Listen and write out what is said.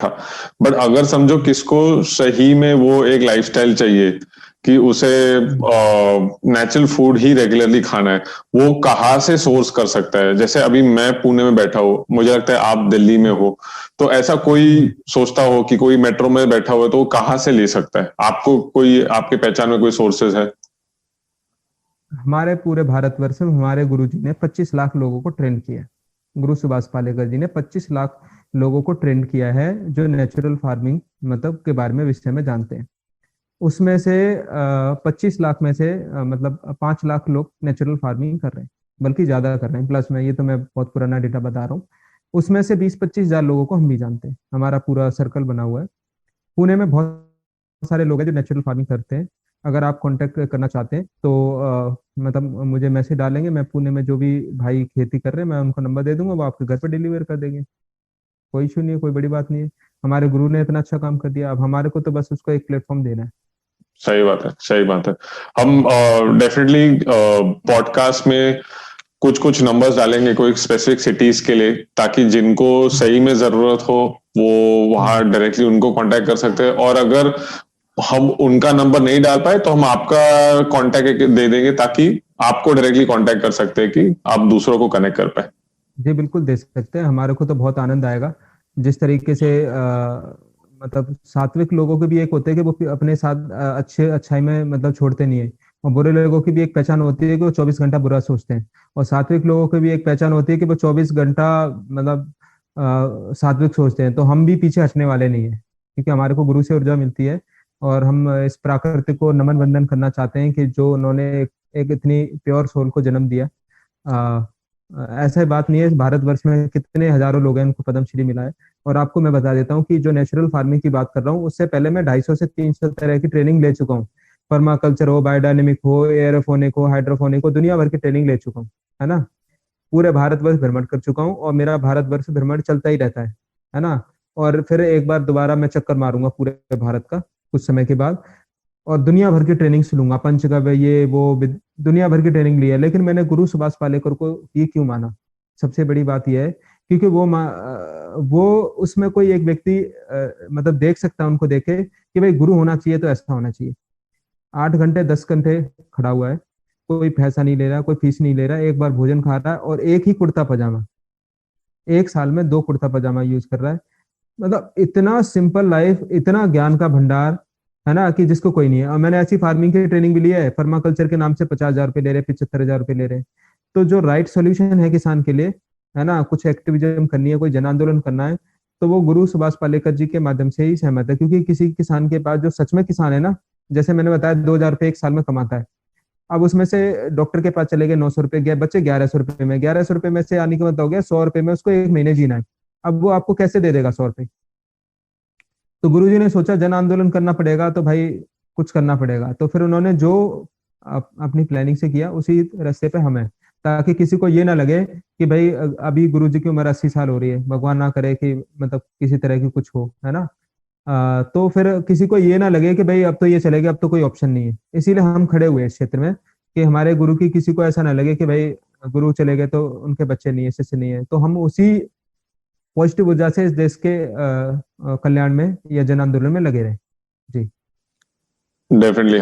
था। बट अगर समझो किसको सही में वो एक लाइफस्टाइल चाहिए कि उसे हम्म। नेचुरल फूड ही रेगुलरली खाना है, वो कहाँ से सोर्स कर सकता है? जैसे अभी मैं पुणे में बैठा हूँ, मुझे लगता है आप दिल्ली में हो, तो ऐसा कोई हम्म। सोचता हो कि कोई मेट्रो में बैठा हुआ है तो वो कहाँ से ले सकता है? आपको कोई आपके पहचान में कोई सोर्सेज है? हमारे पूरे भारतवर्ष में हमारे गुरुजी ने 25 लाख लोगों को ट्रेन किया है। गुरु सुभाष पालेकर जी ने 25 लाख लोगों को ट्रेन किया है, जो नेचुरल फार्मिंग मतलब के बारे में विषय में जानते हैं। उसमें से 25 लाख में से मतलब 5 लाख लोग नेचुरल फार्मिंग कर रहे हैं, बल्कि ज्यादा कर रहे हैं प्लस में। ये तो मैं बहुत पुराना डेटा बता रहा हूँ। उसमें से 20-25 हजार लोगों को हम भी जानते हैं, हमारा पूरा सर्कल बना हुआ है। पुणे में बहुत सारे लोग हैं जो नेचुरल फार्मिंग करते हैं। अगर आप कांटेक्ट करना चाहते हैं तो मतलब मुझे मैसेज डालेंगे, मैं पुणे में जो भी भाई खेती कर रहे हैं मैं उनको नंबर दे दूंगा, वो आपके घर पर डिलीवर कर देंगे। कोई इशू नहीं है, कोई बड़ी बात नहीं है। हमारे गुरु ने इतना अच्छा काम कर दिया, अब हमारे को तो बस उसको एक प्लेटफॉर्म देना है। सही बात है, सही बात है। हम डेफिनेटली पॉडकास्ट में कुछ कुछ नंबर्स डालेंगे कोई स्पेसिफिक सिटीज के लिए, ताकि जिनको हम्म। सही में जरूरत हो वो हम्म। वहां डायरेक्टली उनको कांटेक्ट कर सकते हैं। और अगर हम उनका नंबर नहीं डाल पाए तो हम आपका कांटेक्ट दे देंगे, ताकि आपको डायरेक्टली कांटेक्ट कर सकते हैं कि आप दूसरों को कनेक्ट कर पाए। जी बिल्कुल दे सकते हैं, हमारे को तो बहुत आनंद आएगा। जिस तरीके से मतलब सात्विक लोगों के भी एक होते हैं कि वो अपने साथ अच्छे अच्छाई में मतलब छोड़ते नहीं है। और बुरे लोगों की भी एक पहचान होती है कि वो 24 घंटा बुरा सोचते हैं। और सात्विक लोगों की भी एक पहचान होती है कि वो 24 घंटा मतलब सात्विक सोचते हैं। तो हम भी पीछे हटने वाले नहीं है, क्योंकि हमारे को गुरु से ऊर्जा मिलती है। और हम इस प्रकृति को नमन वंदन करना चाहते हैं कि जो उन्होंने एक इतनी प्योर सोल को जन्म दिया। ऐसा बात नहीं है, इस भारतवर्ष में कितने हजारों लोग हैं उनको पद्मश्री मिला है। और आपको मैं बता देता हूँ कि जो नेचुरल फार्मिंग की बात कर रहा हूँ, उससे पहले मैं 250 से 300 तरह की ट्रेनिंग ले चुका हूँ। पर्माकल्चर हो, बायोडायनेमिक हो, एयरोफोनिक हो, हाइड्रोफोनिक हो, दुनिया भर की ट्रेनिंग ले चुका हूँ। है ना। पूरे भारतवर्ष भ्रमण कर चुका हूँ, और मेरा भारतवर्ष भ्रमण चलता ही रहता है ना। और फिर एक बार दोबारा मैं चक्कर मारूंगा पूरे भारत का कुछ समय के बाद। और दुनिया भर की ट्रेनिंग लूंगा, पंचगव्य ये वो दुनिया भर की ट्रेनिंग ली है। लेकिन मैंने गुरु सुभाष पालेकर को ये क्यों माना? सबसे बड़ी बात यह है क्योंकि वो उसमें कोई एक व्यक्ति मतलब देख सकता है, उनको देखे कि भाई गुरु होना चाहिए तो ऐसा होना चाहिए। 8 घंटे 10 घंटे खड़ा हुआ है, कोई पैसा नहीं ले रहा, कोई फीस नहीं ले रहा, एक बार भोजन खा रहा है, और एक ही कुर्ता पजामा, 1 साल में 2 कुर्ता पजामा यूज कर रहा है। मतलब इतना सिंपल लाइफ, इतना ज्ञान का भंडार, है ना, कि जिसको कोई नहीं है। और मैंने ऐसी फार्मिंग की ट्रेनिंग भी लिया है, पर्माकल्चर के नाम से 50,000 रुपये ले रहे, 75,000 रुपये ले रहे। तो जो राइट सोल्यूशन है किसान के लिए, है ना, कुछ एक्टिविज्म करनी है, कोई जन आंदोलन करना है, तो वो गुरु सुभाष पालेकर जी के माध्यम से ही सहमत है। क्योंकि किसी किसान के पास जो सच में किसान है ना, जैसे मैंने बताया 2,000 रुपये 1 साल में कमाता है। अब उसमें से डॉक्टर के पास चले गए, 900 रुपये गए, बच्चे 1100 रुपये में, 1100 रुपये में से आने का मतलब हो गया 100 रुपये में उसको एक महीने जीना है। अब वो आपको कैसे दे देगा 100 रुपये? तो गुरुजी ने सोचा जन आंदोलन करना पड़ेगा, तो भाई कुछ करना पड़ेगा। तो फिर उन्होंने जो अपनी प्लानिंग से किया, उसी रास्ते पे हम हैं। ताकि किसी को ये ना लगे कि भाई अभी गुरुजी की उम्र 80 साल हो रही है, भगवान ना करे कि मतलब किसी तरह की कुछ हो, है ना। तो फिर किसी को ये ना लगे कि भाई अब तो ये चलेगा, अब तो कोई ऑप्शन नहीं है। इसीलिए हम खड़े हुए हैं इस क्षेत्र में, कि हमारे गुरु की किसी को ऐसा ना लगे कि भाई गुरु चले गए तो उनके बच्चे नहीं है, शिष्य नहीं है। तो हम उसी पॉजिटिव ऊर्जा से इस देश के कल्याण में या जन आंदोलन में लगे रहे। जी। डेफिनेटली।